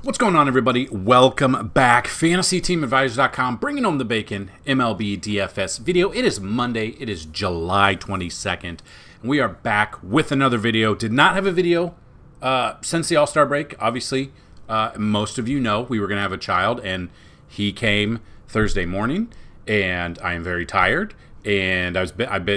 What's going on, everybody? Welcome back. FantasyTeamAdvisors.com, bringing home the bacon, MLB DFS video. It is Monday. It is July 22nd. And we are back with another video. Did not have a video since the All-Star break. Obviously, most of you know we were going to have a child, and he came Thursday morning, and I am very tired. And I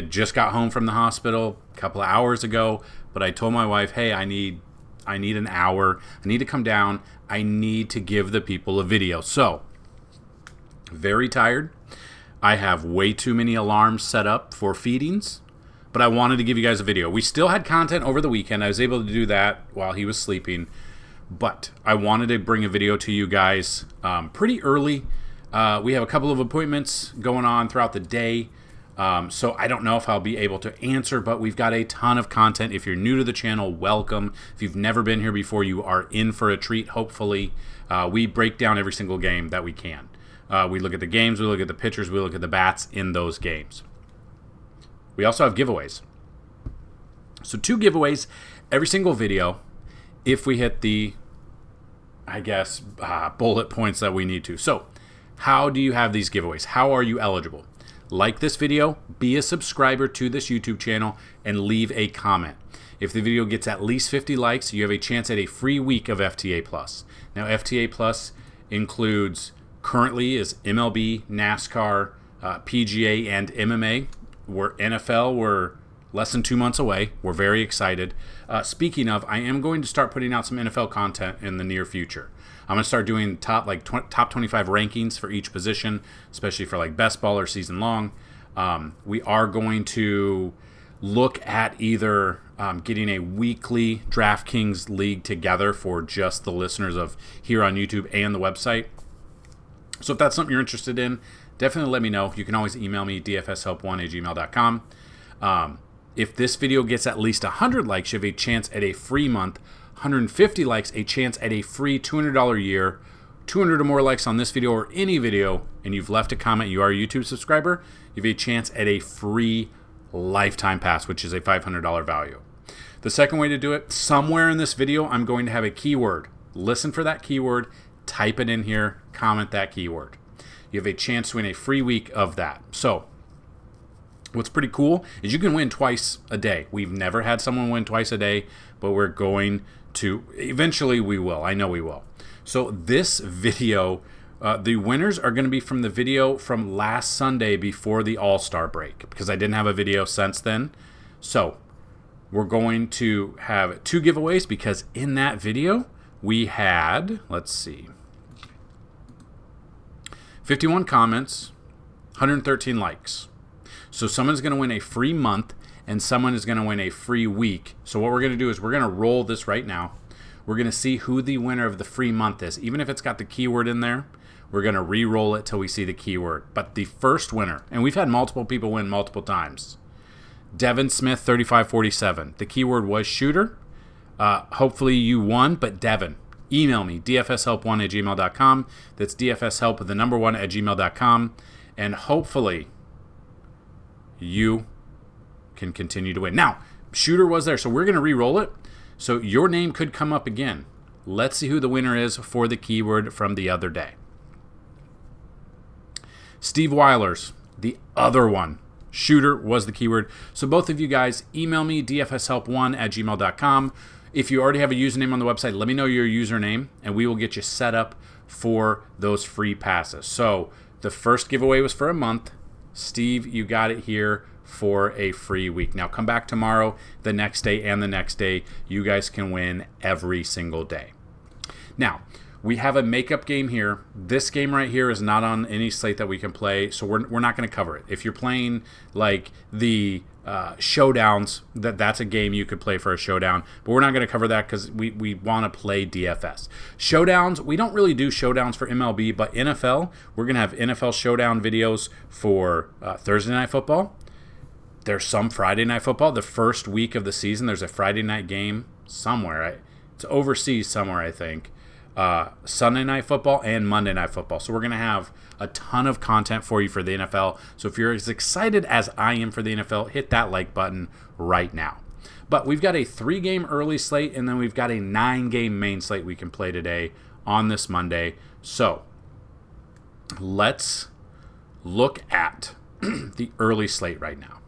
just got home from the hospital a couple of hours ago, but I told my wife, hey, I need an hour. I need to come down. I need to give the people a video. So, very tired. I have way too many alarms set up for feedings, but I wanted to give you guys a video. We still had content over the weekend. I was able to do that while he was sleeping, but I wanted to bring a video to you guys pretty early. We have a couple of appointments going on throughout the day. So I don't know if I'll be able to answer, but we've got a ton of content. If you're new to the channel, welcome. If you've never been here before, you are in for a treat, hopefully. We break down every single game that we can. We look at the games, we look at the pitchers, we look at the bats in those games. We also have giveaways. So 2 giveaways every single video if we hit the, bullet points that we need to. So how do you have these giveaways? How are you eligible? Like this video, be a subscriber to this YouTube channel, and leave a comment. If the video gets at least 50 likes, you have a chance at a free week of FTA+. Now, FTA+ includes, currently, is MLB, NASCAR, PGA, and MMA. We're less than 2 months away. We're very excited. Speaking of, I am going to start putting out some NFL content in the near future. I'm going to start doing top 25 rankings for each position, especially for like best ball or season long. We are going to look at either getting a weekly DraftKings league together for just the listeners of here on YouTube and the website. So if that's something you're interested in, definitely let me know. You can always email me, dfshelp1@gmail.com. If this video gets at least 100 likes, you have a chance at a free month. 150 likes, a chance at a free $200 year. 200 or more likes on this video or any video, and you've left a comment, you are a YouTube subscriber, you have a chance at a free lifetime pass, which is a $500 value. The second way to do it, somewhere in this video, I'm going to have a keyword. Listen for that keyword, type it in here, comment that keyword. You have a chance to win a free week of that. So, what's pretty cool is you can win twice a day. We've never had someone win twice a day, but we're going to. Eventually we will. I know we will. So this video, the winners are going to be from the video from last Sunday before the All-Star break, because I didn't have a video since then. So we're going to have 2 giveaways, because in that video we had, let's see, 51 comments, 113 likes. So someone's going to win a free month, and someone is going to win a free week. So what we're going to do is we're going to roll this right now. We're going to see who the winner of the free month is. Even if it's got the keyword in there, we're going to re-roll it till we see the keyword. But the first winner, and we've had multiple people win multiple times, Devin Smith, 3547. The keyword was shooter. Hopefully you won, but Devin, email me, dfshelp1@gmail.com. That's dfshelp1@gmail.com. And hopefully you can continue to win. Now, shooter was there, so we're going to re-roll it. So your name could come up again. Let's see who the winner is for the keyword from the other day. Steve Weilers, the other one. Shooter was the keyword. So both of you guys, email me, dfshelp1@gmail.com. If you already have a username on the website, let me know your username, and we will get you set up for those free passes. So the first giveaway was for a month. Steve, you got it here for a free week. Now come back tomorrow, the next day, and the next day. You guys can win every single day. Now, we have a makeup game here. This game right here is not on any slate that we can play, so we're not going to cover it. If you're playing like the showdowns, that's a game you could play for a showdown, but we're not going to cover that because we want to play DFS. Showdowns, we don't really do showdowns for MLB, but NFL, we're going to have NFL showdown videos for Thursday Night Football. There's some Friday Night Football. The first week of the season, there's a Friday night game somewhere. It's overseas somewhere, I think. Sunday Night Football and Monday Night Football. So we're going to have a ton of content for you for the NFL. So if you're as excited as I am for the NFL, hit that like button right now. But we've got a 3-game early slate, and then we've got a 9-game main slate we can play today on this Monday. So let's look at the early slate right now.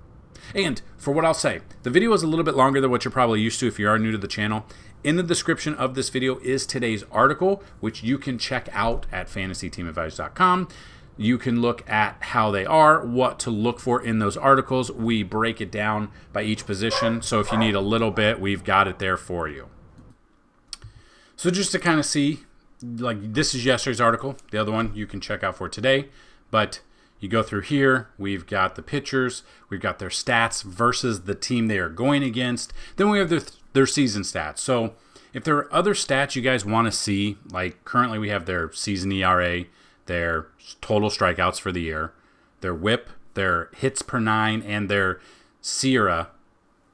And for what I'll say, the video is a little bit longer than what you're probably used to if you are new to the channel. In the description of this video is today's article, which you can check out at FantasyTeamAdvisors.com. You can look at how they are, what to look for in those articles. We break it down by each position, so if you need a little bit, we've got it there for you. So just to kind of see, like, this is yesterday's article. The other one you can check out for today, but you go through here, we've got the pitchers, we've got their stats versus the team they are going against. Then we have their season stats. So if there are other stats you guys want to see, like currently we have their season ERA, their total strikeouts for the year, their whip, their hits per 9, and their SIERA.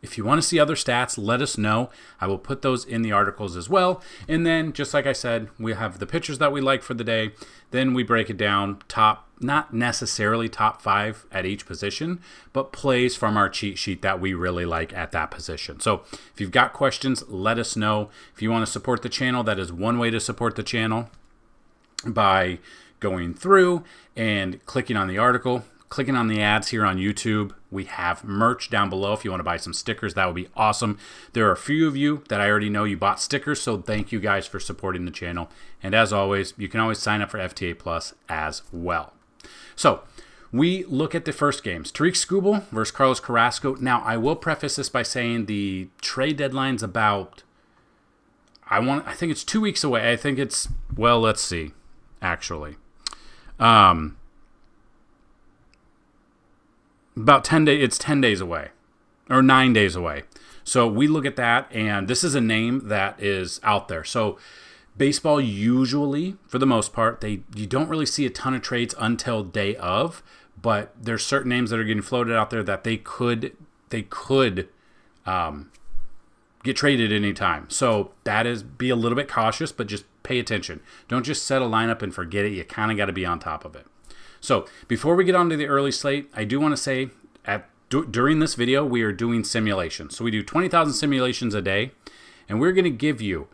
If you want to see other stats, let us know. I will put those in the articles as well. And then, just like I said, we have the pitchers that we like for the day. Then we break it down top, not necessarily top 5 at each position, but plays from our cheat sheet that we really like at that position. So if you've got questions, let us know. If you want to support the channel, that is one way to support the channel, by going through and clicking on the article, clicking on the ads here on YouTube. We have merch down below if you want to buy some stickers. That would be awesome. There are a few of you that I already know you bought stickers, so thank you guys for supporting the channel. And as always, you can always sign up for FTA Plus as well. So we look at the first games. Tariq Skubal versus Carlos Carrasco. Now, I will preface this by saying the trade deadline's about, I think it's 2 weeks away. I think it's, well, let's see, actually. About 10 days, it's 10 days away, or 9 days away. So we look at that, and this is a name that is out there. So baseball usually, for the most part, you don't really see a ton of trades until day of, but there's certain names that are getting floated out there that they could get traded anytime. So that is, be a little bit cautious, but just pay attention. Don't just set a lineup and forget it. You kind of got to be on top of it. So before we get on to the early slate, I do want to say during this video, we are doing simulations. So we do 20,000 simulations a day, and we're going to give you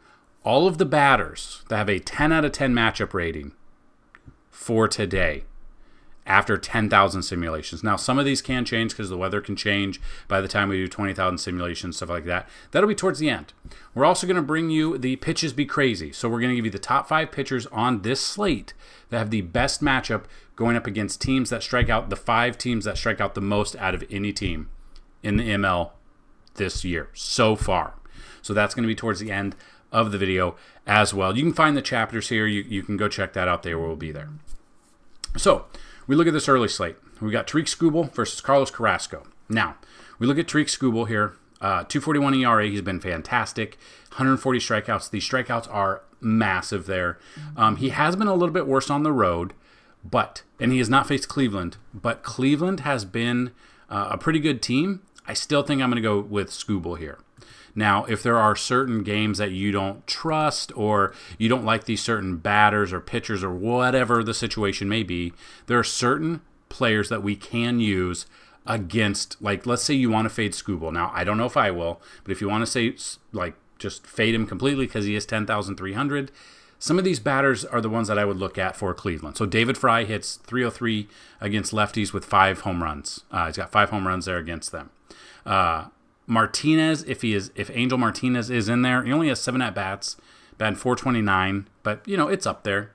all of the batters that have a 10 out of 10 matchup rating for today after 10,000 simulations. Now, some of these can change because the weather can change by the time we do 20,000 simulations, stuff like that. That'll be towards the end. We're also going to bring you the pitches be crazy. So we're going to give you the top 5 pitchers on this slate that have the best matchup going up against teams that strike out, the 5 teams that strike out the most out of any team in the ML this year so far. So that's going to be towards the end of the video as well. You can find the chapters here. You can go check that out there. We'll be there. So we look at this early slate. We got Tariq Skubal versus Carlos Carrasco. Now, we look at Tariq Skubal here. 241 ERA. He's been fantastic. 140 strikeouts. These strikeouts are massive there. He has been a little bit worse on the road, and he has not faced Cleveland, but Cleveland has been a pretty good team. I still think I'm going to go with Skubal here. Now, if there are certain games that you don't trust or you don't like these certain batters or pitchers or whatever the situation may be, there are certain players that we can use against, like, let's say you want to fade Skubal. Now, I don't know if I will, but if you want to say, like, just fade him completely because he is 10,300, some of these batters are the ones that I would look at for Cleveland. So David Fry hits 303 against lefties with 5 home runs. He's got 5 home runs there against them. Martinez, if Angel Martinez is in there, he only has 7 at-bats, batting 429, but, it's up there.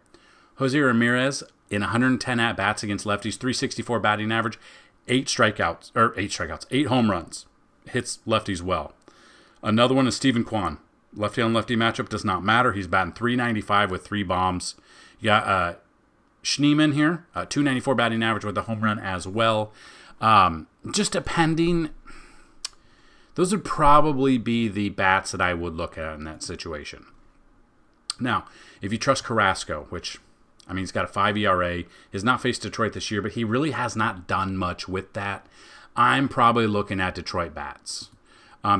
Jose Ramirez in 110 at-bats against lefties, 364 batting average, 8 home runs, hits lefties well. Another one is Steven Kwan. Lefty-on-lefty matchup does not matter. He's batting 395 with 3 bombs. You got Schneemann here, 294 batting average with a home run as well. Just depending, those would probably be the bats that I would look at in that situation. Now, if you trust Carrasco, which, he's got a 5 ERA, has not faced Detroit this year, but he really has not done much with that. I'm probably looking at Detroit bats.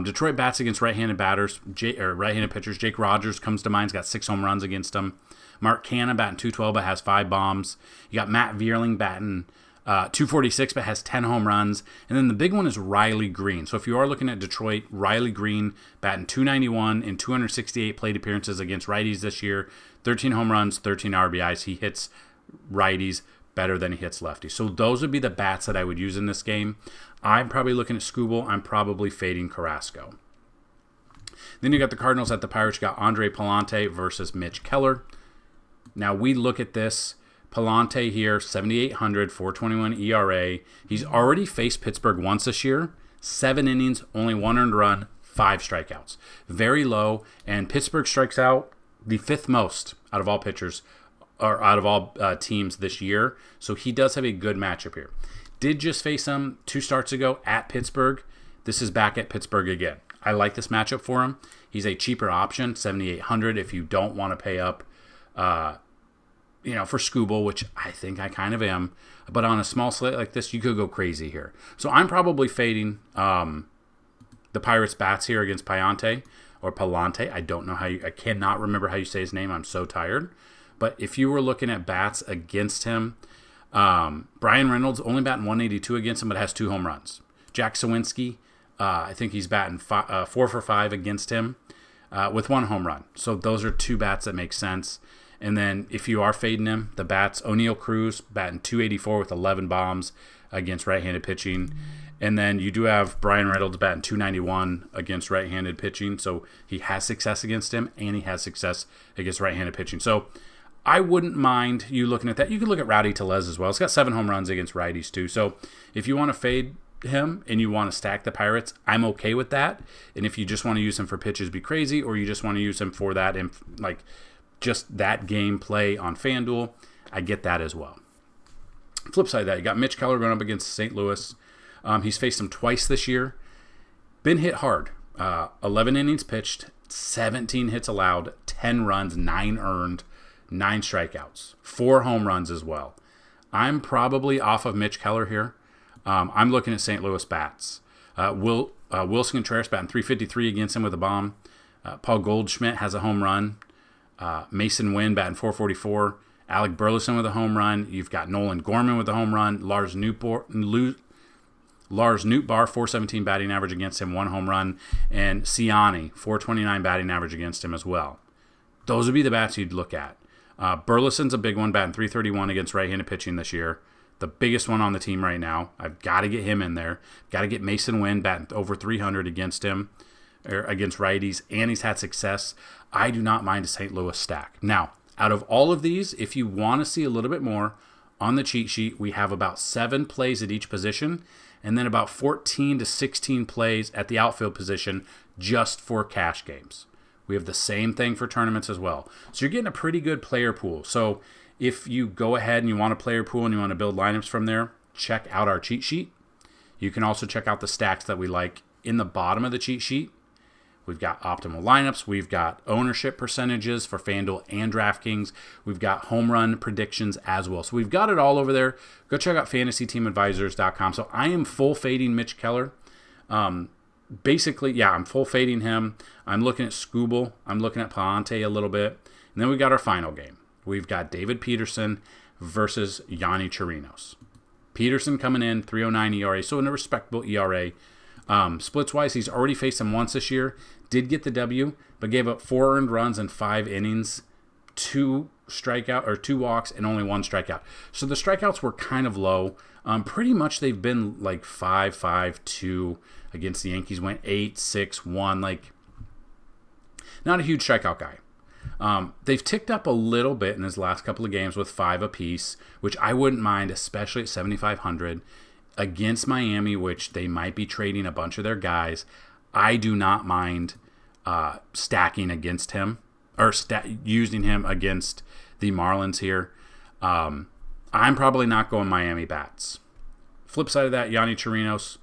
Detroit bats against right-handed batters, right-handed pitchers. Jake Rogers comes to mind. He's got 6 home runs against them. Mark Canha batting 212 but has 5 bombs. You got Matt Vierling batting 246, but has 10 home runs. And then the big one is Riley Green. So if you are looking at Detroit, Riley Green batting 291 in 268 plate appearances against righties this year. 13 home runs, 13 RBIs. He hits righties better than he hits lefties. So those would be the bats that I would use in this game. I'm probably looking at Skubal. I'm probably fading Carrasco. Then you got the Cardinals at the Pirates. You got Andre Palante versus Mitch Keller. Now we look at this. Palante here, 7,800, 4.21 ERA. He's already faced Pittsburgh once this year. 7 innings, only 1 earned run, 5 strikeouts. Very low, and Pittsburgh strikes out the 5th most out of all pitchers, or out of all teams this year. So he does have a good matchup here. Did just face him 2 starts ago at Pittsburgh. This is back at Pittsburgh again. I like this matchup for him. He's a cheaper option, 7,800 if you don't want to pay up for Skubal, which I think I kind of am. But on a small slate like this, you could go crazy here. So I'm probably fading the Pirates bats here against Palante. I don't know I cannot remember how you say his name. I'm so tired. But if you were looking at bats against him, Brian Reynolds only batting 182 against him, but has 2 home runs. Jack Sawinski, I think he's batting 4 for 5 against him with 1 home run. So those are 2 bats that make sense. And then if you are fading him, the bats, O'Neal Cruz batting 284 with 11 bombs against right-handed pitching. And then you do have Brian Reynolds batting 291 against right-handed pitching. So he has success against him, and he has success against right-handed pitching. So I wouldn't mind you looking at that. You could look at Rowdy Tellez as well. He's got 7 home runs against righties too. So if you want to fade him and you want to stack the Pirates, I'm okay with that. And if you just want to use him for pitches, be crazy, or you just want to use him for that and just that game play on FanDuel, I get that as well. Flip side of that, you got Mitch Keller going up against St. Louis. He's faced him twice this year. Been hit hard. 11 innings pitched, 17 hits allowed, 10 runs, 9 earned, 9 strikeouts, 4 home runs as well. I'm probably off of Mitch Keller here. I'm looking at St. Louis bats. Wilson Contreras batting 353 against him with a bomb. Paul Goldschmidt has a home run. Mason Wynn batting 444. Alec Burleson with a home run. You've got Nolan Gorman with a home run. Lars Nootbaar, 417 batting average against him, 1 home run. And Ciani, 429 batting average against him as well. Those would be the bats you'd look at. Burleson's a big one, batting 331 against right-handed pitching this year. The biggest one on the team right now. I've got to get him in there. Got to get Mason Wynn batting over 300 against him, or against righties, and he's had success. I do not mind a St. Louis stack. Now, out of all of these, if you want to see a little bit more on the cheat sheet, we have about 7 plays at each position, and then about 14 to 16 plays at the outfield position just for cash games. We have the same thing for tournaments as well. So you're getting a pretty good player pool. So if you go ahead and you want a player pool and you want to build lineups from there, check out our cheat sheet. You can also check out the stacks that we like in the bottom of the cheat sheet. We've got optimal lineups. We've got ownership percentages for FanDuel and DraftKings. We've got home run predictions as well. So we've got it all over there. Go check out FantasyTeamAdvisors.com. So I am full fading Mitch Keller. Basically, I'm full fading him. I'm looking at Skubal. I'm looking at Palante a little bit. And then we got our final game. We've got David Peterson versus Yanni Chirinos. Peterson coming in, 3.09 ERA, so in a respectable ERA. Splits-wise, he's already faced him once this year. Did get the W, but gave up 4 earned runs in 5 innings, 2 walks, and only 1 strikeout. So the strikeouts were kind of low. Pretty much they've been like 5-5-2 against the Yankees. Went 8-6-1. Not a huge strikeout guy. They've ticked up a little bit in his last couple of games with 5 apiece, which I wouldn't mind, especially at 7,500 against Miami, which they might be trading a bunch of their guys. I do not mind stacking against him or using him against the Marlins here. I'm probably not going Miami bats. Flip side of that, Yanni Chirinos,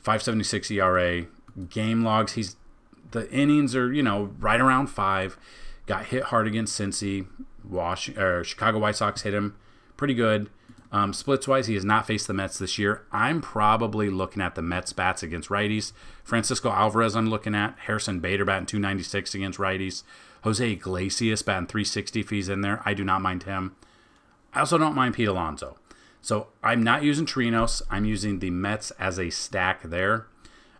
5.76 ERA. Game logs, the innings are right around 5. Got hit hard against Cincy. Chicago White Sox hit him pretty good. Splits-wise, he has not faced the Mets this year. I'm probably looking at the Mets bats against righties. Francisco Alvarez I'm looking at. Harrison Bader batting 296 against righties. Jose Iglesias batting 360 if he's in there. I do not mind him. I also don't mind Pete Alonso. So I'm not using Trinos. I'm using the Mets as a stack there.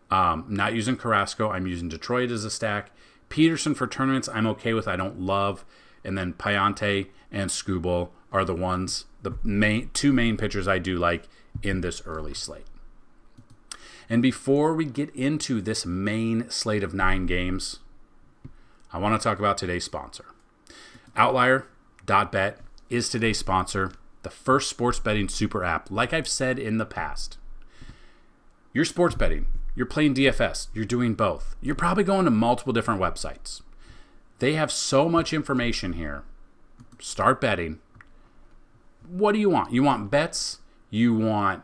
Not using Carrasco. I'm using Detroit as a stack. Peterson for tournaments I'm okay with. I don't love. And then Payante and Skubal are the ones, two main pitchers I do like in this early slate. And before we get into this main slate of 9 games, I want to talk about today's sponsor. Outlier.bet is today's sponsor, the first sports betting super app. Like I've said in the past, you're sports betting, you're playing DFS, you're doing both. You're probably going to multiple different websites. They have so much information here. Start betting. What do you want? You want bets? You want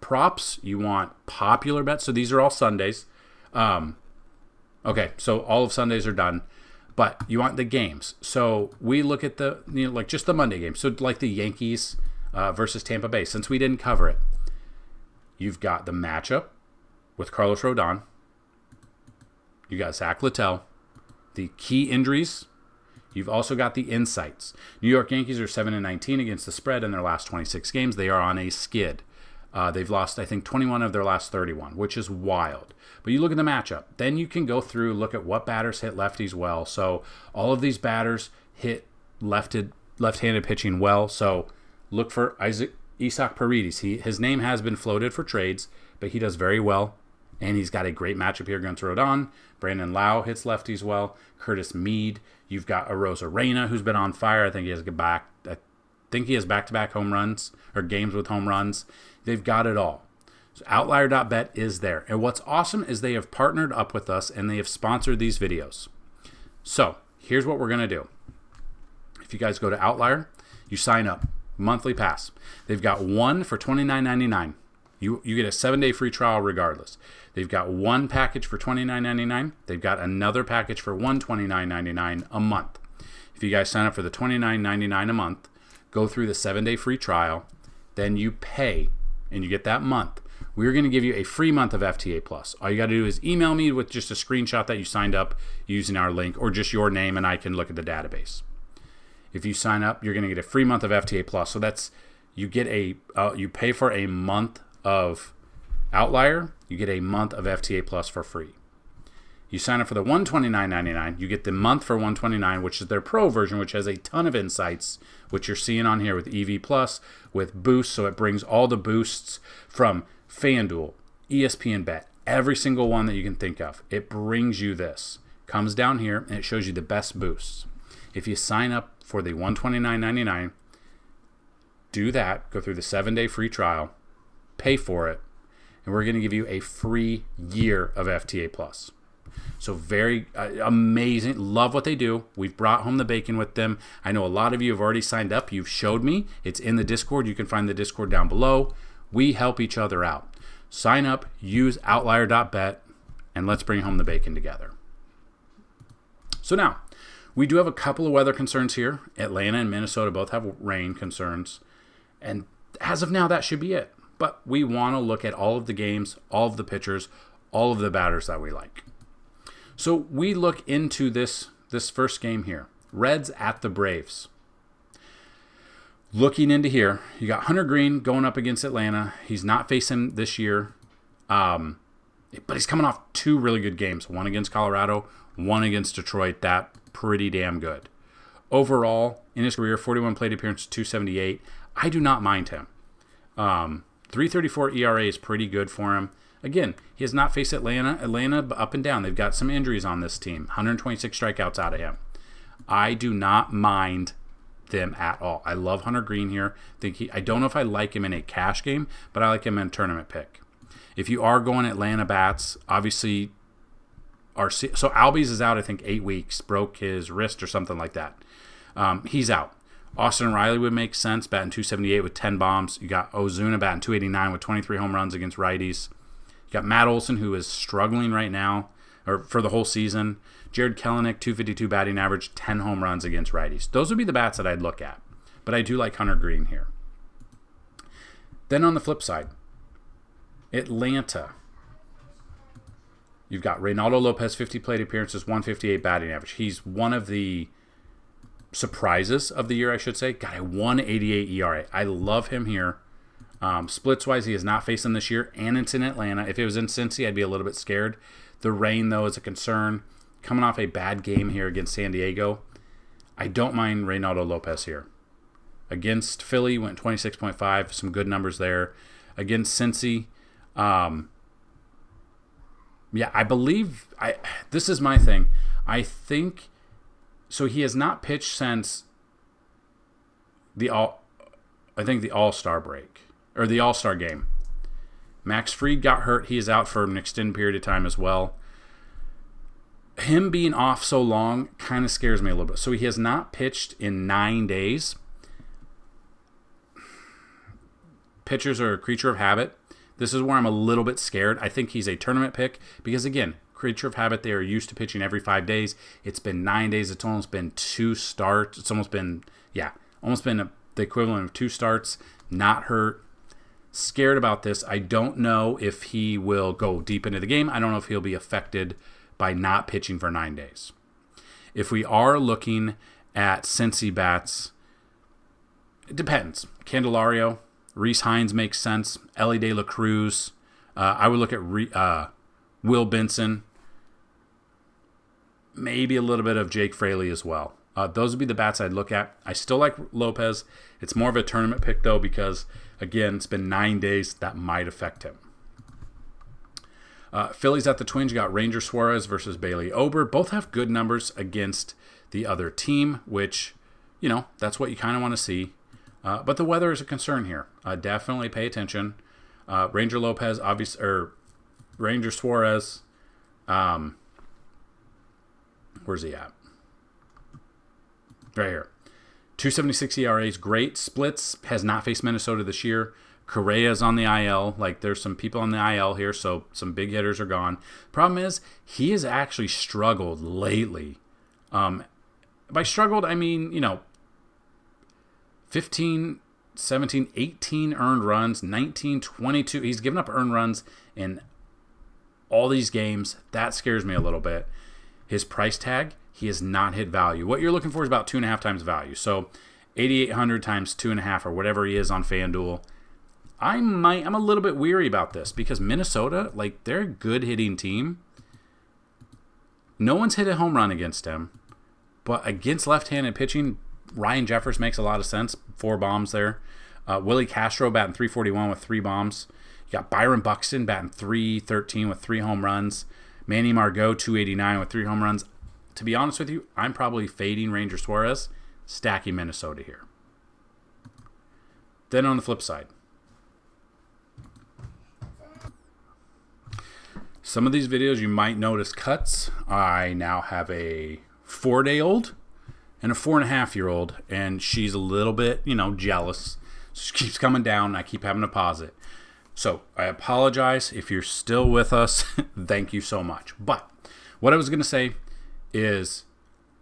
props? You want popular bets? So these are all Sundays. Okay, so all of Sundays are done. But you want the games. So we look at like just the Monday game. So like the Yankees versus Tampa Bay, since we didn't cover it. You've got the matchup with Carlos Rodon. You got Zach Littell. The key injuries. You've also got the insights. New York Yankees are 7-19 against the spread in their last 26 games. They are on a skid. They've lost, I think, 21 of their last 31, which is wild. But you look at the matchup. Then you can go through, look at what batters hit lefties well. So all of these batters hit left-handed pitching well. So look for Isaac Paredes. His name has been floated for trades, but he does very well. And he's got a great matchup here against Rodon. Brandon Lau hits lefties well. Curtis Mead. You've got Arosa Reyna, who's been on fire. I think he has back-to-back home runs or games with home runs. They've got it all. So Outlier.bet is there. And what's awesome is they have partnered up with us and they have sponsored these videos. So here's what we're going to do. If you guys go to Outlier, you sign up. Monthly pass. They've got one for $29.99. You get a 7-day free trial regardless. They've got one package for $29.99. They've got another package for $129.99 a month. If you guys sign up for the $29.99 a month, go through the 7-day free trial, then you pay and you get that month. We're going to give you a free month of FTA Plus. All you got to do is email me with just a screenshot that you signed up using our link or just your name and I can look at the database. If you sign up, you're going to get a free month of FTA Plus. So that's you pay for a month of Outlier, you get a month of FTA Plus for free. You sign up for the $129.99, you get the month for $129, which is their pro version, which has a ton of insights, which you're seeing on here with EV Plus, with boosts, so it brings all the boosts from FanDuel, ESPN Bet, every single one that you can think of. It brings you this. Comes down here, and it shows you the best boosts. If you sign up for the $129.99, do that, go through the 7-day free trial, pay for it, and we're going to give you a free year of FTA Plus. So very amazing. Love what they do. We've brought home the bacon with them. I know a lot of you have already signed up. You've showed me. It's in the Discord. You can find the Discord down below. We help each other out. Sign up, use Outlier.bet, and let's bring home the bacon together. So now, we do have a couple of weather concerns here. Atlanta and Minnesota both have rain concerns. And as of now, that should be it. But we want to look at all of the games, all of the pitchers, all of the batters that we like. So we look into this first game here. Reds at the Braves. Looking into here, you got Hunter Green going up against Atlanta. He's not facing this year, but he's coming off 2 really good games. One against Colorado, one against Detroit. That pretty damn good. Overall, in his career, 41 plate appearances, 278. I do not mind him. 3.34 ERA is pretty good for him. Again, he has not faced Atlanta. Atlanta up and down. They've got some injuries on this team. 126 strikeouts out of him. I do not mind them at all. I love Hunter Green here. I don't know if I like him in a cash game, but I like him in a tournament pick. If you are going Atlanta bats, obviously, so Albies is out, I think, 8 weeks. Broke his wrist or something like that. He's out. Austin Riley would make sense, batting 278 with 10 bombs. You got Ozuna batting 289 with 23 home runs against righties. You got Matt Olson, who is struggling right now, or for the whole season. Jared Kelenic, 252 batting average, 10 home runs against righties. Those would be the bats that I'd look at. But I do like Hunter Green here. Then on the flip side, Atlanta. You've got Reynaldo Lopez, 50 plate appearances, 158 batting average. He's one of the surprises of the year, I should say. Got a 188 ERA. I love him here Splits-wise, he has not faced them this year, and it's in Atlanta. If it was in Cincy, I'd be a little bit scared. The rain, though, is a concern. Coming off a bad game here against San Diego, I don't mind Reynaldo Lopez here. Against Philly, went 26.5, some good numbers there. Against Cincy, I believe this is my thing. I think so. He has not pitched since the All-Star break or the All-Star game. Max Fried got hurt. He is out for an extended period of time as well. Him being off so long kind of scares me a little bit. So he has not pitched in 9 days. Pitchers are a creature of habit. This is where I'm a little bit scared. I think he's a tournament pick because, again, creature of habit, they are used to pitching every 5 days. It's been 9 days. It's almost been 2 starts. It's almost been the equivalent of 2 starts. Not hurt. Scared about this. I don't know if he will go deep into the game. I don't know if he'll be affected by not pitching for 9 days. If we are looking at Cincy bats, it depends. Candelario, Rhys Hines makes sense. Ellie De La Cruz. I would look at Will Benson. Maybe a little bit of Jake Fraley as well. Those would be the bats I'd look at. I still like Lopez. It's more of a tournament pick, though, because, again, it's been 9 days. That might affect him. Phillies at the Twins. You got Ranger Suarez versus Bailey Ober. Both have good numbers against the other team, which, that's what you kind of want to see. But the weather is a concern here. Definitely pay attention. Ranger Suarez. Where's he at? Right here. 2.76 ERA is great. Splits, has not faced Minnesota this year. Correa's on the IL. There's some people on the IL here, so some big hitters are gone. Problem is, he has actually struggled lately. By struggled, I mean, 15, 17, 18 earned runs, 19, 22. He's given up earned runs in all these games. That scares me a little bit. His price tag, he has not hit value. What you're looking for is about 2.5 times value. So 8,800 times 2.5 or whatever he is on FanDuel. I'm a little bit weary about this because Minnesota, they're a good hitting team. No one's hit a home run against him. But against left-handed pitching, Ryan Jeffers makes a lot of sense. 4 bombs there. Willie Castro batting .341 with 3 bombs. You got Byron Buxton batting .313 with 3 home runs. Manny Margot .289 with 3 home runs. To be honest with you, I'm probably fading Ranger Suarez, stacking Minnesota here. Then on the flip side, some of these videos you might notice cuts. I now have a 4-day-old and a 4.5-year-old, and she's a little bit, jealous. She keeps coming down, and I keep having to pause it. So I apologize if you're still with us. Thank you so much. But what I was going to say is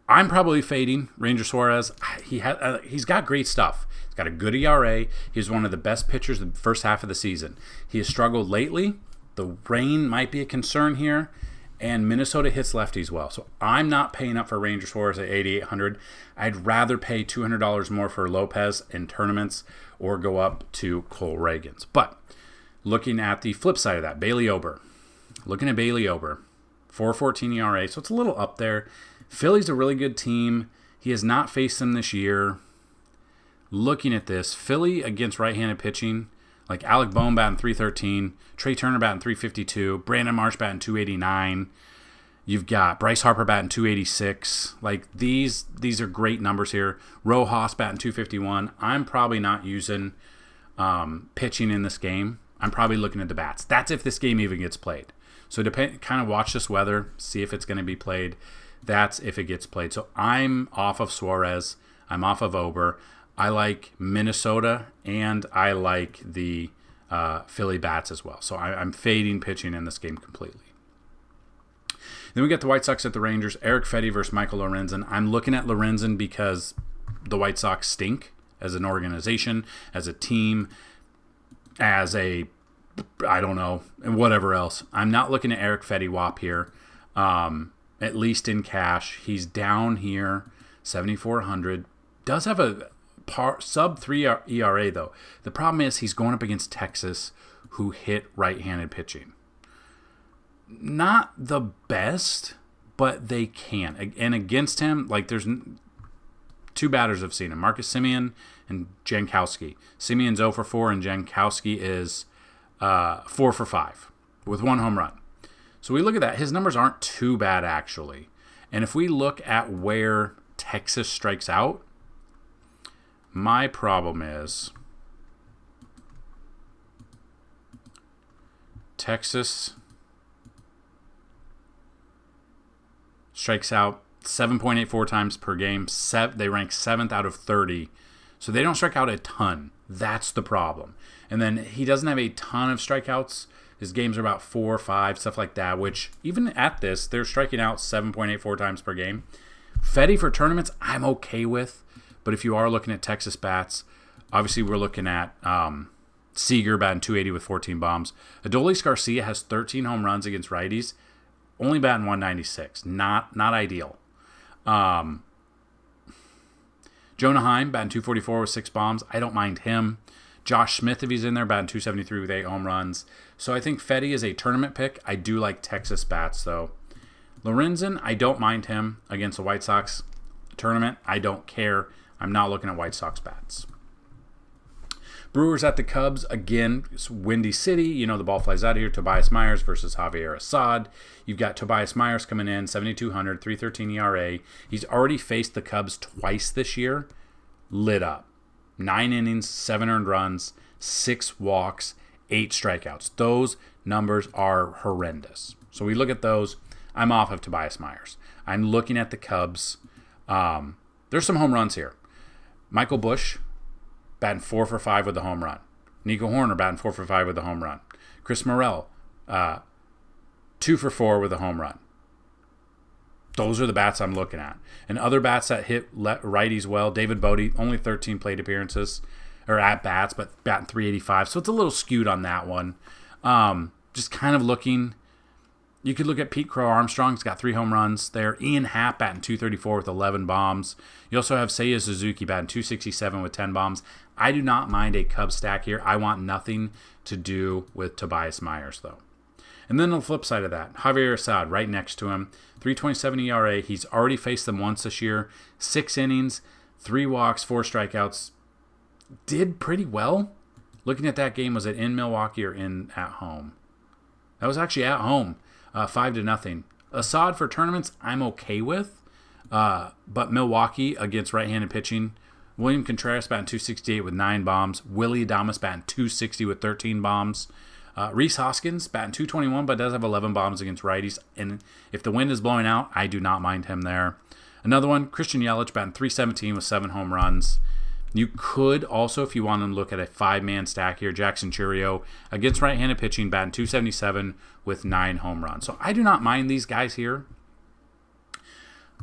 I'm probably fading Ranger Suarez. He's got great stuff. He's got a good ERA. He's one of the best pitchers the first half of the season. He has struggled lately. The rain might be a concern here. And Minnesota hits lefties well. So I'm not paying up for Ranger Suarez at 8,800. I'd rather pay $200 more for Lopez in tournaments or go up to Cole Reagans. But looking at the flip side of that, Bailey Ober. Looking at Bailey Ober, 4.14 ERA, so it's a little up there. Philly's a really good team. He has not faced them this year. Looking at this, Philly against right-handed pitching, like Alec Boehm batting .313, Trey Turner batting .352, Brandon Marsh batting .289. You've got Bryce Harper batting .286. These are great numbers here. Rojas batting .251. I'm probably not using pitching in this game. I'm probably looking at the bats. That's if this game even gets played. So kind of watch this weather, see if it's going to be played. That's if it gets played. So I'm off of Suarez. I'm off of Ober. I like Minnesota, and I like the Philly bats as well. So I'm fading pitching in this game completely. Then we get the White Sox at the Rangers. Eric Fedde versus Michael Lorenzen. I'm looking at Lorenzen because the White Sox stink as an organization, as a team, as a, I don't know, and whatever else. I'm not looking at Eric Fedde WAP here, at least in cash. He's down here, 7,400. Does have a sub 3 ERA, though. The problem is he's going up against Texas, who hit right-handed pitching. Not the best, but they can. And against him, like, there's two batters I've seen him, Marcus Semien and Jankowski. Simeon's 0 for 4, and Jankowski is 4 for 5 with 1 home run. So we look at that. His numbers aren't too bad, actually. And if we look at where Texas strikes out, my problem is Texas strikes out 7.84 times per game. They rank 7th out of 30. So they don't strike out a ton. That's the problem. And then he doesn't have a ton of strikeouts. His games are about 4 or 5, stuff like that, which even at this, they're striking out 7.84 times per game. Fetty for tournaments, I'm okay with. But if you are looking at Texas bats, obviously we're looking at Seager batting 280 with 14 bombs. Adolis Garcia has 13 home runs against righties, only batting 196. Not ideal. Jonah Heim batting 244 with 6 bombs. I don't mind him. Josh Smith, if he's in there, batting 273 with 8 home runs. So I think Fetty is a tournament pick. I do like Texas bats, though. Lorenzen, I don't mind him against the White Sox tournament. I don't care. I'm not looking at White Sox bats. Brewers at the Cubs. Again, it's Windy City. You know the ball flies out of here. Tobias Myers versus Javier Assad. You've got Tobias Myers coming in, 7,200, 3.13 ERA. He's already faced the Cubs twice this year. Lit up. 9 innings, 7 earned runs, 6 walks, 8 strikeouts. Those numbers are horrendous. So we look at those. I'm off of Tobias Myers. I'm looking at the Cubs. There's some home runs here. Michael Busch batting 4 for 5 with a home run. Nico Horner batting 4 for 5 with a home run. Chris Morel, 2 for 4 with a home run. Those are the bats I'm looking at. And other bats that hit righties well, David Bodie, only 13 plate appearances, or at bats, but batting 385. So it's a little skewed on that one. Just kind of looking. You could look at Pete Crow Armstrong. He's got 3 home runs there. Ian Happ batting 234 with 11 bombs. You also have Seiya Suzuki batting 267 with 10 bombs. I do not mind a Cubs stack here. I want nothing to do with Tobias Myers, though. And then on the flip side of that, Javier Assad right next to him, 3.27 ERA. He's already faced them once this year. 6 innings, 3 walks, 4 strikeouts. Did pretty well. Looking at that game, was it in Milwaukee or at home? That was actually at home, 5-0. Assad for tournaments, I'm okay with. But Milwaukee against right-handed pitching, William Contreras batting 268 with 9 bombs. Willie Adames batting 260 with 13 bombs. Rhys Hoskins batting 221, but does have 11 bombs against righties. And if the wind is blowing out, I do not mind him there. Another one, Christian Yelich batting 317 with 7 home runs. You could also, if you want to look at a 5-man stack here, Jackson Chourio against right-handed pitching, batting 277 with 9 home runs. So I do not mind these guys here.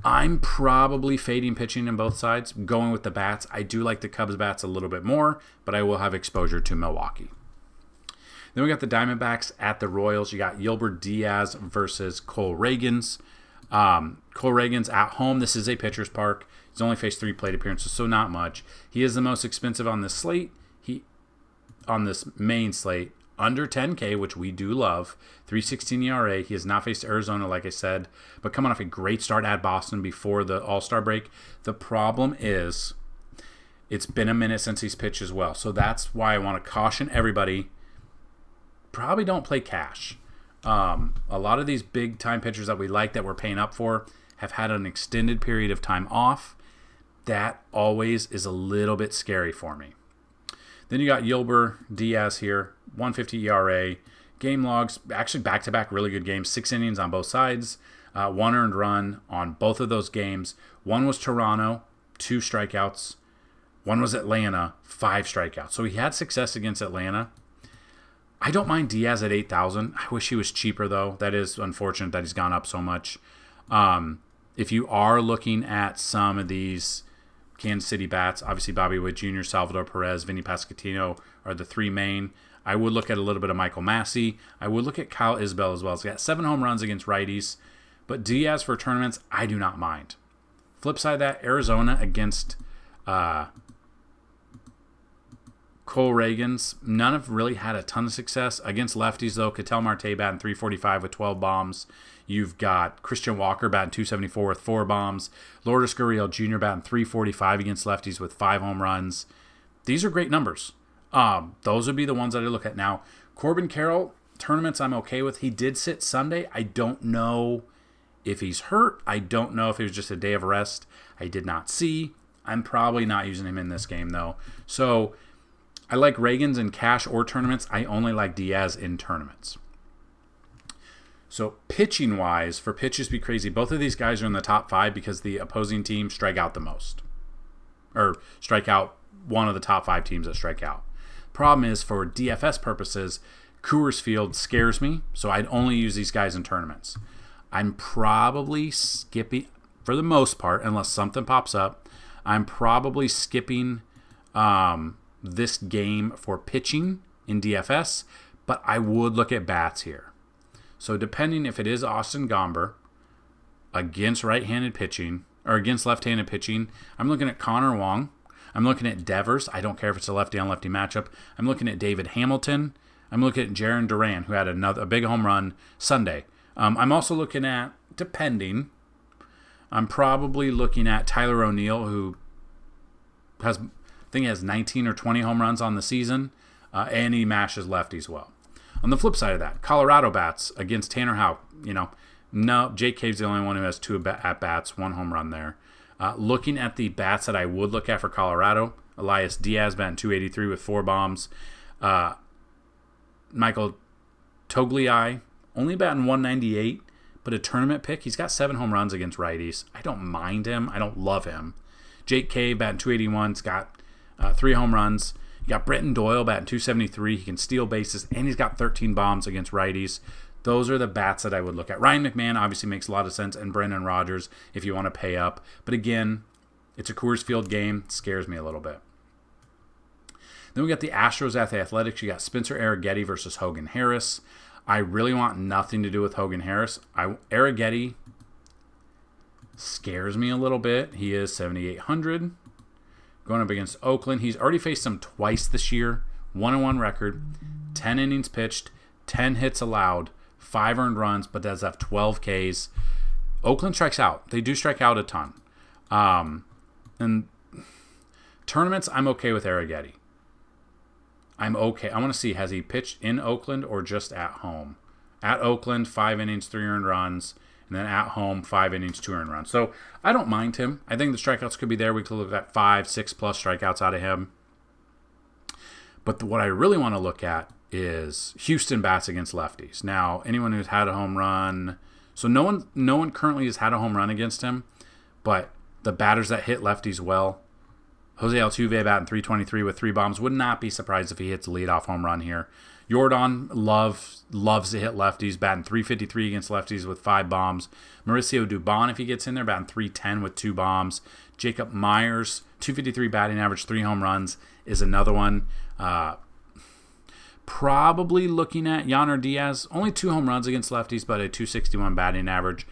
I'm probably fading pitching in both sides, going with the bats. I do like the Cubs bats a little bit more, but I will have exposure to Milwaukee. Then we got the Diamondbacks at the Royals. You got Yolbert Diaz versus Cole Ragans. Cole Ragans at home. This is a pitcher's park. He's only faced 3 plate appearances, so not much. He is the most expensive on this slate. On this main slate, under 10K, which we do love. 3.16 ERA. He has not faced Arizona, like I said, but coming off a great start at Boston before the All-Star break. The problem is it's been a minute since he's pitched as well. So that's why I want to caution everybody. Probably don't play cash. A lot of these big-time pitchers that we like that we're paying up for have had an extended period of time off. That always is a little bit scary for me. Then you got Yolbert Diaz here, 150 ERA. Game logs, actually back-to-back really good games. 6 innings on both sides. 1 earned run on both of those games. One was Toronto, 2 strikeouts. One was Atlanta, 5 strikeouts. So he had success against Atlanta. I don't mind Diaz at 8,000. I wish he was cheaper, though. That is unfortunate that he's gone up so much. If you are looking at some of these Kansas City bats, obviously Bobby Witt Jr., Salvador Perez, Vinny Pasquantino are the 3 main. I would look at a little bit of Michael Massey. I would look at Kyle Isbell as well. He's got 7 home runs against righties. But Diaz for tournaments, I do not mind. Flip side of that, Arizona against Cole Reagans, none have really had a ton of success. Against lefties, though, Ketel Marte batting 345 with 12 bombs. You've got Christian Walker batting 274 with 4 bombs. Lourdes Gurriel Jr. batting 345 against lefties with 5 home runs. These are great numbers. Those would be the ones that I look at. Now, Corbin Carroll, tournaments I'm okay with. He did sit Sunday. I don't know if he's hurt. I don't know if it was just a day of rest. I did not see. I'm probably not using him in this game, though. So I like Reagans in cash or tournaments. I only like Diaz in tournaments. So pitching-wise, for pitches be crazy, both of these guys are in the top 5 because the opposing team strike out the most. Or strike out one of the top 5 teams that strike out. Problem is, for DFS purposes, Coors Field scares me, so I'd only use these guys in tournaments. I'm probably skipping, for the most part, unless something pops up, I'm probably skipping this game for pitching in DFS, but I would look at bats here. So depending if it is Austin Gomber against right-handed pitching, or against left-handed pitching, I'm looking at Connor Wong. I'm looking at Devers. I don't care if it's a lefty-on-lefty matchup. I'm looking at David Hamilton. I'm looking at Jarren Duran, who had a big home run Sunday. I'm also looking at, depending, I'm probably looking at Tyler O'Neill, who has, I think he has 19 or 20 home runs on the season, and he mashes lefties well. On the flip side of that, Colorado bats against Tanner Houck. No, Jake Cave's the only one who has 2 at-bats, 1 home run there. Looking at the bats that I would look at for Colorado, Elias Diaz batting 283 with 4 bombs. Michael Togliai only batting 198, but a tournament pick. He's got 7 home runs against righties. I don't mind him. I don't love him. Jake Cave batting 281. He's got 3 home runs. You got Brenton Doyle batting 273. He can steal bases, and he's got 13 bombs against righties. Those are the bats that I would look at. Ryan McMahon obviously makes a lot of sense, and Brendan Rodgers if you want to pay up. But again, it's a Coors Field game. It scares me a little bit. Then we got the Astros at the Athletics. You got Spencer Arrighetti versus Hogan Harris. I really want nothing to do with Hogan Harris. Arrighetti scares me a little bit. He is 7,800. Going up against Oakland. He's already faced them twice this year. 1-1 record. 10 innings pitched. 10 hits allowed. 5 earned runs, but does have 12 Ks. Oakland strikes out. They do strike out a ton. And tournaments, I'm okay with Arrighetti. I'm okay. I want to see, has he pitched in Oakland or just at home? At Oakland, 5 innings, 3 earned runs. And then at home, 5 innings, 2 earned runs. So I don't mind him. I think the strikeouts could be there. We could look at 5, 6+ strikeouts out of him. But what I really want to look at is Houston bats against lefties. Now, anyone who's had a home run, so no one currently has had a home run against him, but the batters that hit lefties well, Jose Altuve batting 323 with 3 bombs. Would not be surprised if he hits a leadoff home run here. Jordan loves to hit lefties, batting 353 against lefties with 5 bombs. Mauricio Dubon, if he gets in there, batting 310 with 2 bombs. Jacob Myers, 253 batting average, 3 home runs is another one. Probably looking at Yainer Diaz, only 2 home runs against lefties, but a 261 batting average.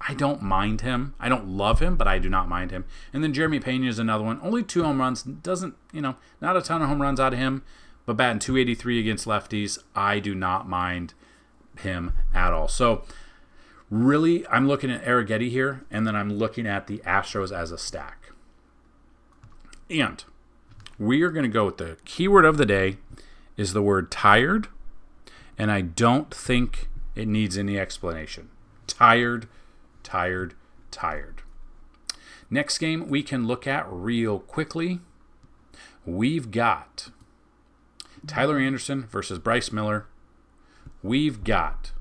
I don't mind him. I don't love him, but I do not mind him. And then Jeremy Pena is another one. Only 2 home runs. Doesn't, not a ton of home runs out of him, but batting 283 against lefties. I do not mind him at all. So really, I'm looking at Arrighetti here, and then I'm looking at the Astros as a stack. And we are going to go with the keyword of the day is the word tired, and I don't think it needs any explanation. Tired, tired, tired. Next game we can look at real quickly. We've got Tyler Anderson versus Bryce Miller. We've got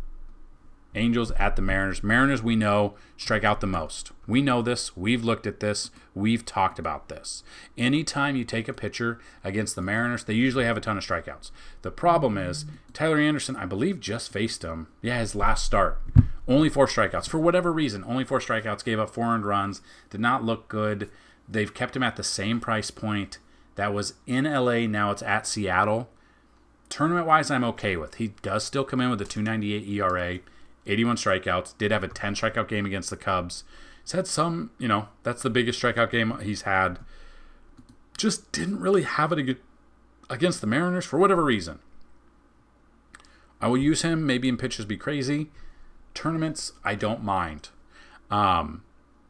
Angels at the Mariners. Mariners, we know, strike out the most. We know this. We've looked at this. We've talked about this. Anytime you take a pitcher against the Mariners, they usually have a ton of strikeouts. The problem is, Tyler Anderson, I believe, just faced him. Yeah, his last start. Only 4 strikeouts. For whatever reason, only 4 strikeouts. Gave up 4 earned runs. Did not look good. They've kept him at the same price point. That was in LA. Now it's at Seattle. Tournament-wise, I'm okay with. He does still come in with a 2.98 ERA. 81 strikeouts. Did have a 10 strikeout game against the Cubs. He's had some, that's the biggest strikeout game he's had. Just didn't really have against the Mariners for whatever reason. I will use him maybe in pitches be crazy. Tournaments, I don't mind. And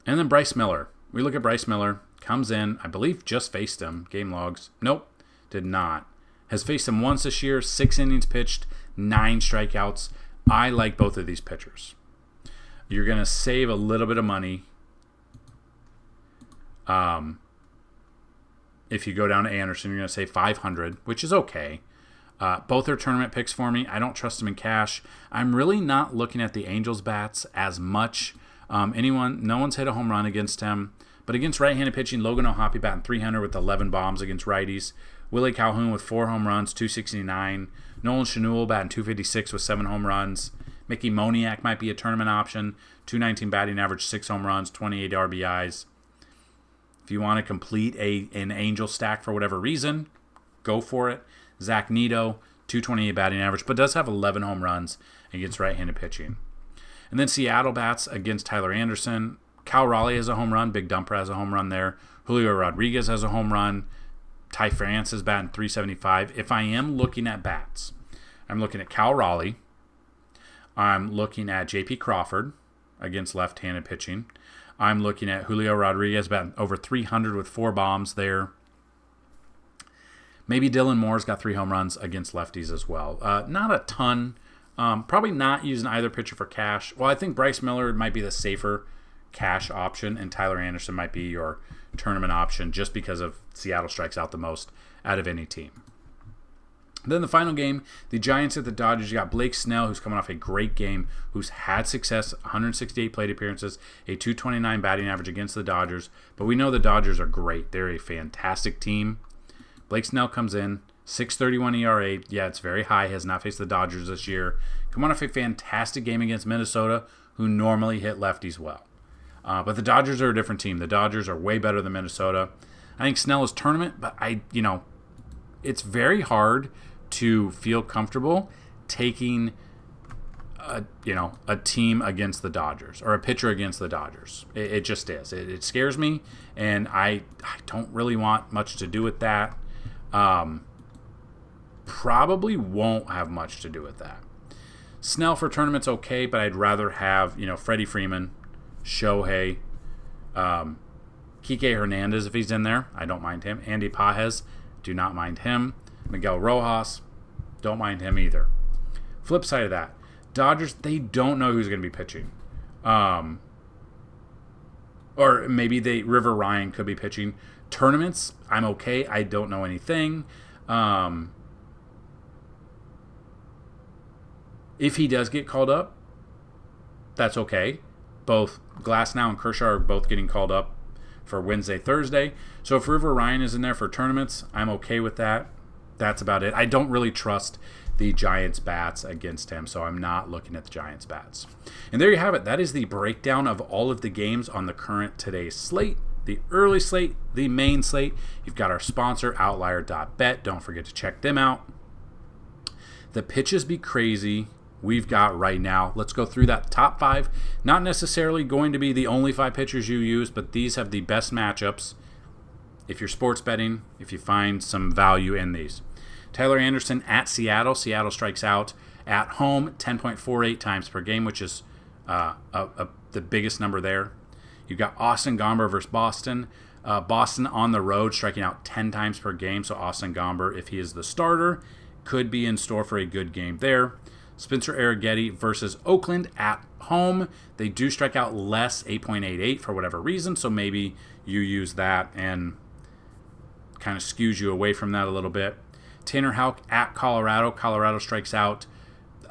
then Bryce Miller. We look at Bryce Miller. Comes in, I believe just faced him. Game logs. Nope, did not. Has faced him once this year. 6 innings pitched, 9 strikeouts. I like both of these pitchers. You're going to save a little bit of money if you go down to Anderson. You're going to save $500, which is okay. Both are tournament picks for me. I don't trust them in cash. I'm really not looking at the Angels bats as much. No one's hit a home run against him. But against right-handed pitching, Logan O'Hoppe batting .300 with 11 bombs against righties. Willie Calhoun with 4 home runs, .269. Nolan Schanuel batting .256 with 7 home runs. Mickey Moniak might be a tournament option. .219 batting average, 6 home runs, 28 RBIs. If you want to complete an Angel stack for whatever reason, go for it. Zach Neto, .228 batting average, but does have 11 home runs against right-handed pitching. And then Seattle bats against Tyler Anderson. Cal Raleigh has a home run. Big Dumper has a home run there. Julio Rodriguez has a home run. Ty France is batting .375. If I am looking at bats, I'm looking at Cal Raleigh. I'm looking at J.P. Crawford against left-handed pitching. I'm looking at Julio Rodriguez batting over .300 with 4 bombs there. Maybe Dylan Moore's got 3 home runs against lefties as well. Not a ton. Probably not using either pitcher for cash. Well, I think Bryce Miller might be the safer cash option, and Tyler Anderson might be your tournament option just because of Seattle strikes out the most out of any team. Then the final game, the Giants at the Dodgers. You got Blake Snell, who's coming off a great game, who's had success, 168 plate appearances, a .229 batting average against the Dodgers. But we know the Dodgers are great. They're a fantastic team. Blake Snell comes in, 6.31 ERA. Yeah, it's very high. Has not faced the Dodgers this year. Coming off a fantastic game against Minnesota, who normally hit lefties well. But the Dodgers are a different team. The Dodgers are way better than Minnesota. I think Snell is tournament, but it's very hard to feel comfortable taking a team against the Dodgers or a pitcher against the Dodgers. It just is. It scares me, and I don't really want much to do with that. Probably won't have much to do with that. Snell for tournament's okay, but I'd rather have Freddie Freeman, Shohei, Kike Hernandez if he's in there. I don't mind him. Andy Pajes, do not mind him. Miguel Rojas, don't mind him either. Flip side of that, Dodgers, they don't know who's going to be pitching. Or maybe River Ryan could be pitching. Tournaments, I'm okay. I don't know anything. If he does get called up, that's okay. Both Glasnow and Kershaw are both getting called up for Wednesday, Thursday. So if River Ryan is in there for tournaments, I'm okay with that. That's about it. I don't really trust the Giants bats against him, so I'm not looking at the Giants bats. And there you have it. That is the breakdown of all of the games on the current today's slate. The early slate, the main slate. You've got our sponsor, Outlier.bet. Don't forget to check them out. The pitches be crazy we've got right now. Let's go through that top 5. Not necessarily going to be the only 5 pitchers you use, but these have the best matchups. If you're sports betting, if you find some value in these. Tyler Anderson at Seattle. Seattle strikes out at home 10.48 times per game, which is the biggest number there. You've got Austin Gomber versus Boston. Boston on the road striking out 10 times per game. So Austin Gomber, if he is the starter, could be in store for a good game there. Spencer Arrighetti versus Oakland at home. They do strike out less, 8.88 for whatever reason. So maybe you use that and kind of skews you away from that a little bit. Tanner Houck at Colorado. Colorado strikes out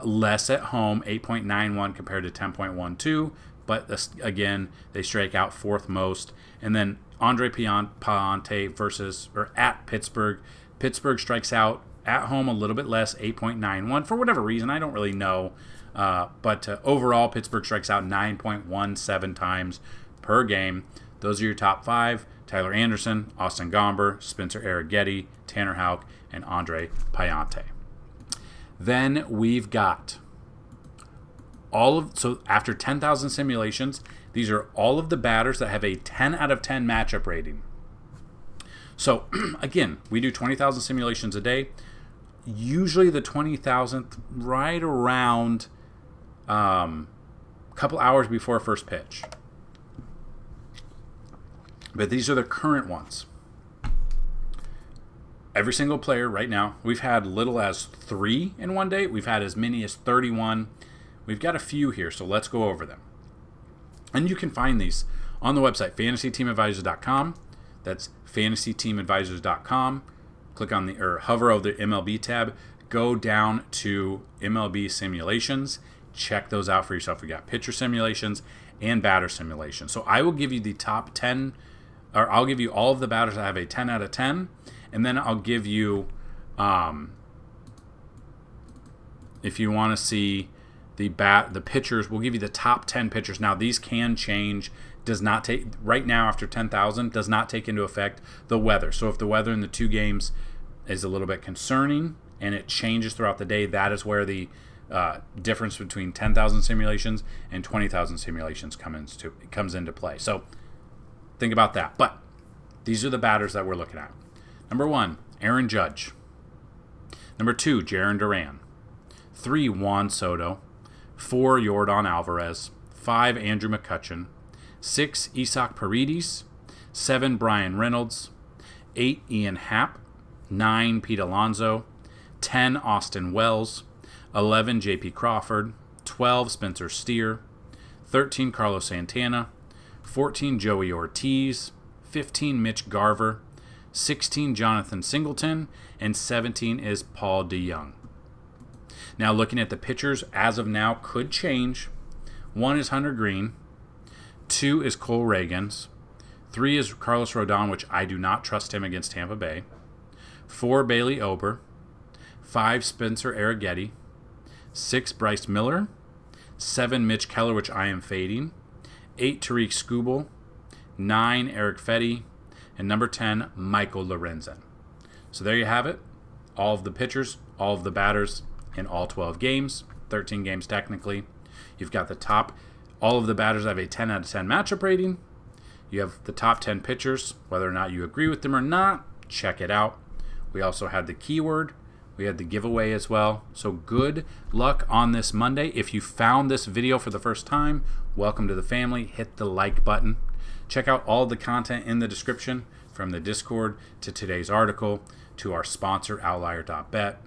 less at home, 8.91 compared to 10.12. But again, they strike out 4th most. And then Andre Pallante at Pittsburgh. Pittsburgh strikes out at home a little bit less, 8.91. For whatever reason, I don't really know. But overall, Pittsburgh strikes out 9.17 times per game. Those are your top 5. Tyler Anderson, Austin Gomber, Spencer Arrighetti, Tanner Houck, and Andre Pallante. Then we've got so after 10,000 simulations, these are all of the batters that have a 10 out of 10 matchup rating. So again, we do 20,000 simulations a day. Usually the 20,000th right around a couple hours before first pitch. But these are the current ones. Every single player right now, we've had little as 3 in one day. We've had as many as 31. We've got a few here, so let's go over them. And you can find these on the website, FantasyTeamAdvisors.com. That's FantasyTeamAdvisors.com. Click on or hover over the MLB tab. Go down to MLB simulations. Check those out for yourself. We got pitcher simulations and batter simulations. So I will give you the top 10, or I'll give you all of the batters that have a 10 out of 10. And then I'll give you, if you want to see the pitchers, we'll give you the top 10 pitchers. Now, these can change. Does not take, right now after 10,000, does not take into effect the weather. So if the weather in the 2 games is a little bit concerning and it changes throughout the day, that is where the difference between 10,000 simulations and 20,000 simulations comes into play. So think about that. But these are the batters that we're looking at. Number 1, Aaron Judge. Number 2, Jarren Duran. 3, Juan Soto. 4, Yordan Alvarez. 5, Andrew McCutchen. 6, Isaac Paredes. 7, Brian Reynolds. 8, Ian Happ. 9, Pete Alonso. 10, Austin Wells. 11, J.P. Crawford. 12, Spencer Steer. 13, Carlos Santana. 14, Joey Ortiz. 15, Mitch Garver. 16, Jonathan Singleton, and 17 is Paul DeJong. Now, looking at the pitchers, as of now, could change. 1 is Hunter Green. 2 is Cole Ragans. 3 is Carlos Rodon, which I do not trust him against Tampa Bay. 4, Bailey Ober. 5, Spencer Arrighetti. 6, Bryce Miller. 7, Mitch Keller, which I am fading. 8, Tariq Skubal. 9, Eric Fetty. And number 10, Michael Lorenzen. So there you have it. All of the pitchers, all of the batters in all 12 games, 13 games technically. You've got the top, all of the batters have a 10 out of 10 matchup rating. You have the top 10 pitchers, whether or not you agree with them or not, check it out. We also had the keyword. We had the giveaway as well. So good luck on this Monday. If you found this video for the first time, welcome to the family. Hit the like button. Check out all the content in the description, from the Discord to today's article to our sponsor, Outlier.bet.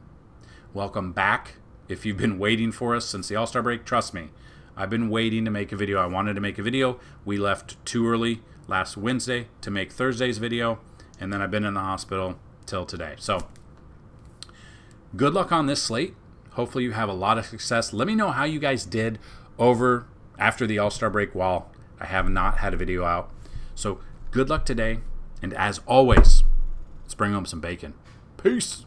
Welcome back. If you've been waiting for us since the All-Star break, trust me, I've been waiting to make a video. I wanted to make a video. We left too early last Wednesday to make Thursday's video, and then I've been in the hospital till today. So good luck on this slate. Hopefully you have a lot of success. Let me know how you guys did over after the All-Star break while I have not had a video out. So good luck today, and as always, let's bring home some bacon. Peace.